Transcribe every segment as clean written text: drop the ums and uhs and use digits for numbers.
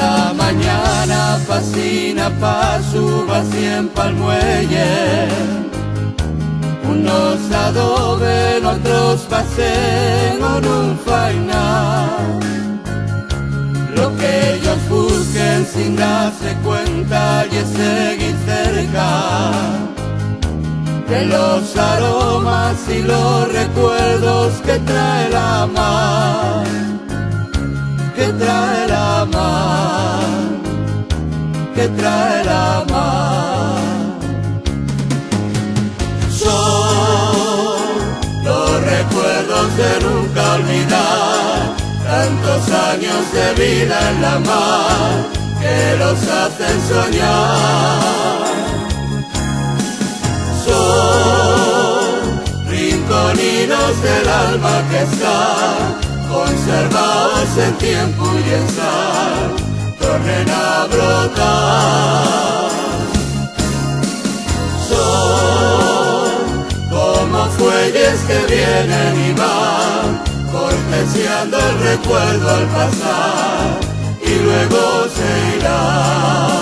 la mañana fascina pa' suba siempre al muelle. Unos adoben, otros pasen o no faina. Lo que ellos busquen sin darse cuenta y es seguir cerca de los aromas y los recuerdos que trae la mar, que trae la mar, que trae la mar. Son los recuerdos de nunca olvidar, tantos años de vida en la mar que los hacen soñar. Son rinconinos del alma que están conservados en tiempo y en sal, tornen a brotar. Son como fuelles que vienen y van, corteciando el recuerdo al pasar y luego se irán.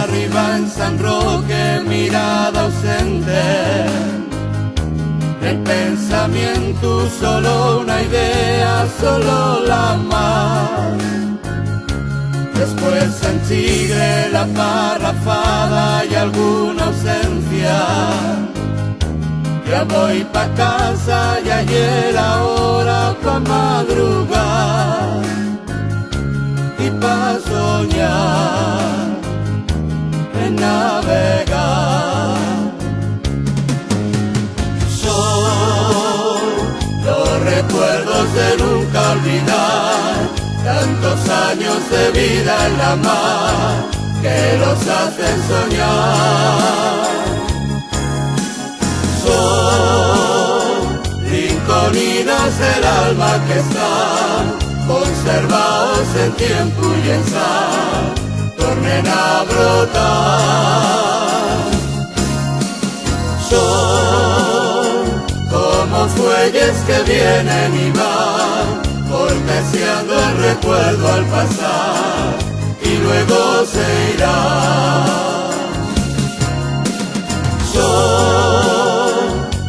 Arriba en San Roque, mirada ausente, el pensamiento solo una idea, solo la mar. Después en Tigre la parrafada y alguna ausencia. Ya voy pa' casa y ayer la hora pa' madrugar y pa' soñar, navegar. Son los recuerdos de nunca olvidar, tantos años de vida en la mar que los hacen soñar. Son rinconinas del alma que están conservados en tiempo y en sal, tornen a brotar. Son como fuelles que vienen y van, corteciando el recuerdo al pasar y luego se irán. Son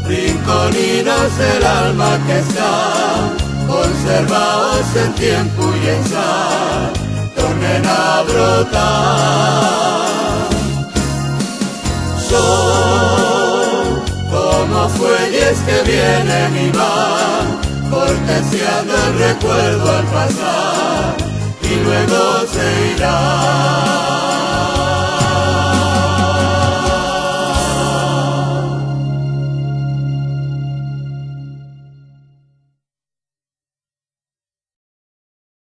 rinconinos del alma que están conservados en tiempo y en sal, tornen a brotar. Son como fuelles que vienen y van, corteciando el recuerdo al pasar y luego se irán.